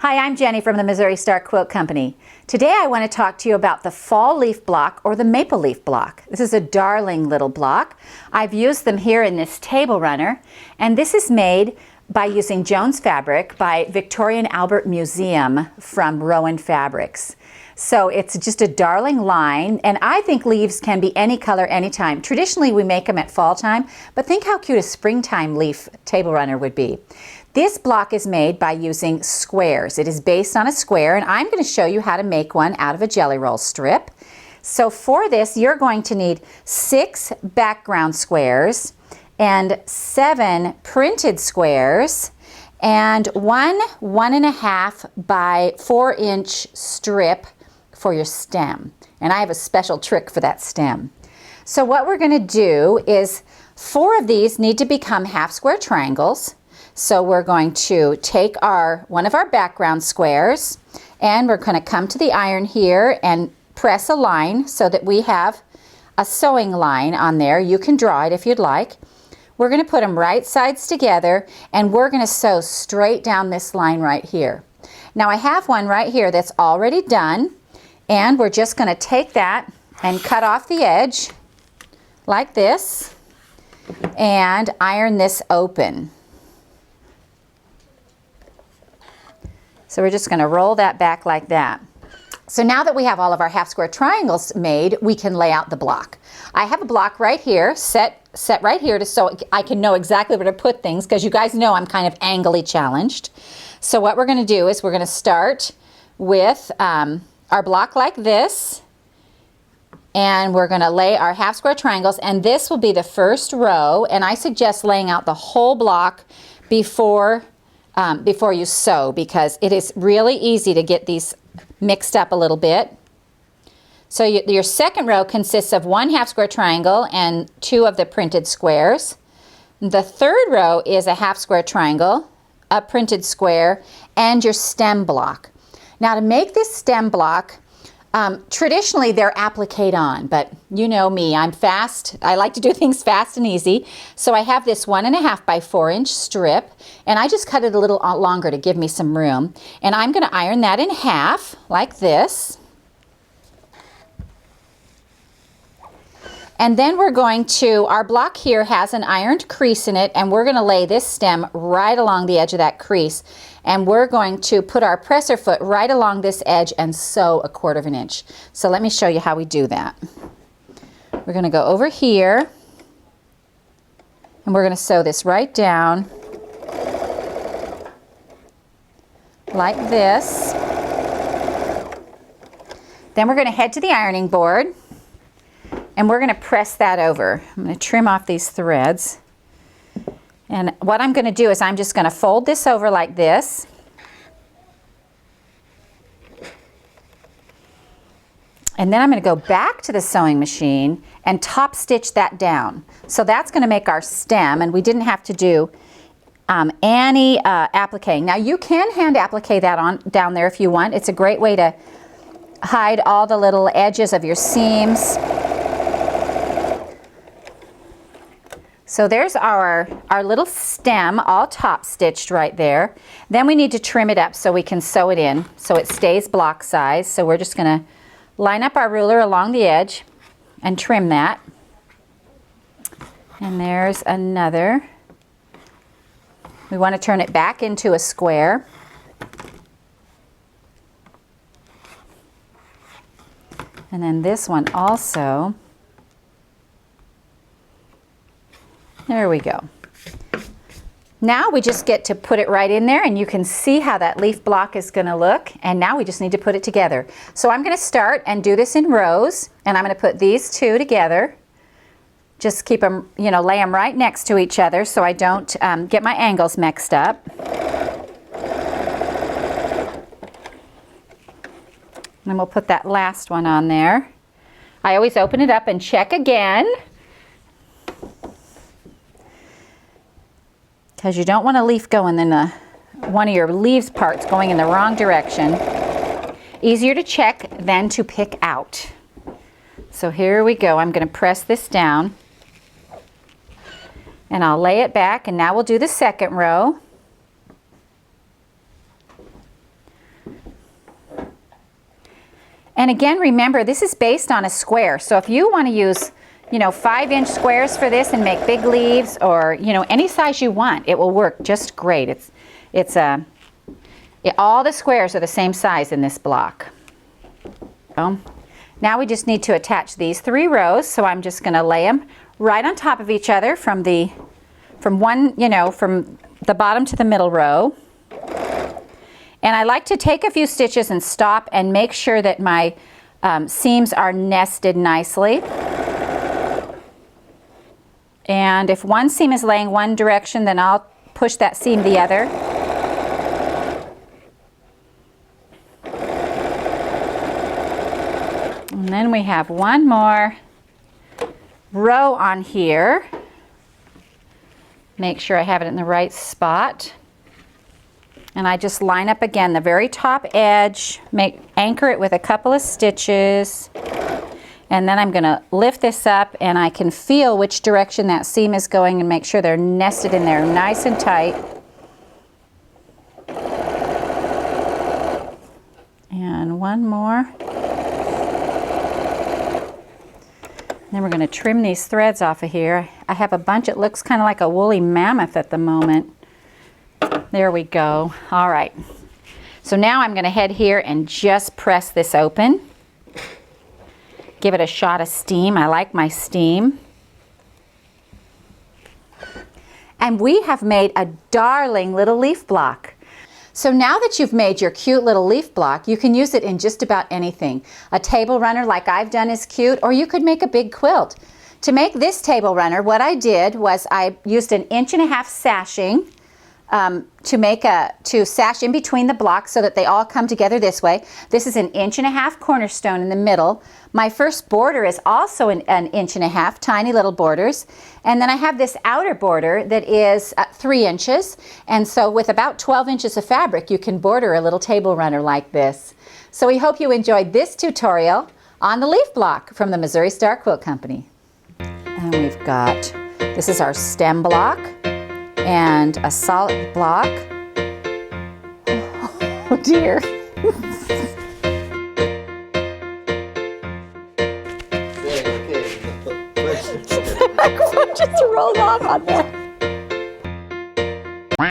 Hi, I'm Jenny from the Missouri Star Quilt Company. Today I want to talk to you about the fall leaf block or the maple leaf block. This is a darling little block. I've used them here in this table runner, and this is made by using Jones fabric by Victoria and Albert Museum from Rowan Fabrics. So it's just a darling line, and I think leaves can be any color anytime. Traditionally we make them at fall time, but think how cute a springtime leaf table runner would be. This block is made by using squares. It is based on a square, and I'm going to show you how to make one out of a jelly roll strip. So for this, you're going to need 6 background squares and 7 printed squares and one 1.5 by 4-inch strip for your stem. And I have a special trick for that stem. So what we're going to do is 4 of these need to become half square triangles. So we're going to take one of our background squares, and we're going to come to the iron here and press a line so that we have a sewing line on there. You can draw it if you'd like. We're going to put them right sides together, and we're going to sew straight down this line right here. Now I have one right here that's already done, and we're just going to take that and cut off the edge like this and iron this open. So we're just going to roll that back like that. So now that we have all of our half square triangles made, we can lay out the block. I have a block right here, set right here so I can know exactly where to put things, because you guys know I'm kind of angly challenged. So what we're going to do is we're going to start with our block like this, and we're going to lay our half square triangles, and this will be the first row, and I suggest laying out the whole block before you sew, because it is really easy to get these mixed up a little bit. So your second row consists of 1 half square triangle and 2 of the printed squares. The third row is a half square triangle, a printed square, and your stem block. Now to make this stem block, traditionally they're appliqued on, but you know me, I'm fast. I like to do things fast and easy. So I have this 1.5 by 4-inch strip, and I just cut it a little longer to give me some room. And I'm going to iron that in half like this. And then we're going to, our block here has an ironed crease in it, and we're going to lay this stem right along the edge of that crease. And we're going to put our presser foot right along this edge and sew 1/4 inch. So let me show you how we do that. We're going to go over here, and we're going to sew this right down like this. Then we're going to head to the ironing board, and we're going to press that over. I'm going to trim off these threads. And what I'm going to do is I'm just going to fold this over like this. And then I'm going to go back to the sewing machine and top stitch that down. So that's going to make our stem, and we didn't have to do any applique. Now you can hand applique that down there if you want. It's a great way to hide all the little edges of your seams. So there's our little stem all top stitched right there. Then we need to trim it up so we can sew it in so it stays block size. So we're just going to line up our ruler along the edge and trim that. And there's another. We want to turn it back into a square. And then this one also. There we go. Now we just get to put it right in there, and you can see how that leaf block is going to look. And now we just need to put it together. So I'm going to start and do this in rows, and I'm going to put these 2 together. Just keep them, lay them right next to each other so I don't get my angles mixed up. And we'll put that last one on there. I always open it up and check again, because you don't want a leaf going in one of your leaves parts going in the wrong direction. Easier to check than to pick out. So here we go. I'm going to press this down, and I'll lay it back, and now we'll do the second row. And again, remember, this is based on a square. So if you want to use, 5-inch squares for this and make big leaves, or, any size you want, it will work just great. All the squares are the same size in this block. So, now we just need to attach these 3 rows. So I'm just going to lay them right on top of each other from the bottom to the middle row. And I like to take a few stitches and stop and make sure that my seams are nested nicely. And if one seam is laying one direction, then I'll push that seam the other. And then we have one more row on here. Make sure I have it in the right spot. And I just line up again the very top edge, anchor it with a couple of stitches, and then I'm going to lift this up and I can feel which direction that seam is going and make sure they're nested in there nice and tight. And one more. Then we're going to trim these threads off of here. I have a bunch, it looks kind of like a woolly mammoth at the moment. There we go. All right. So now I'm going to head here and just press this open. Give it a shot of steam. I like my steam. And we have made a darling little leaf block. So now that you've made your cute little leaf block, you can use it in just about anything. A table runner like I've done is cute, or you could make a big quilt. To make this table runner, what I did was I used an 1.5 inch sashing to sash in between the blocks so that they all come together this way. This is an 1.5 inch cornerstone in the middle. My first border is also an 1.5 inch, tiny little borders. And then I have this outer border that is 3 inches. And so with about 12 inches of fabric, you can border a little table runner like this. So we hope you enjoyed this tutorial on the leaf block from the Missouri Star Quilt Company. And we've got, this is our stem block and a solid block. Oh dear. Just rolled off on that.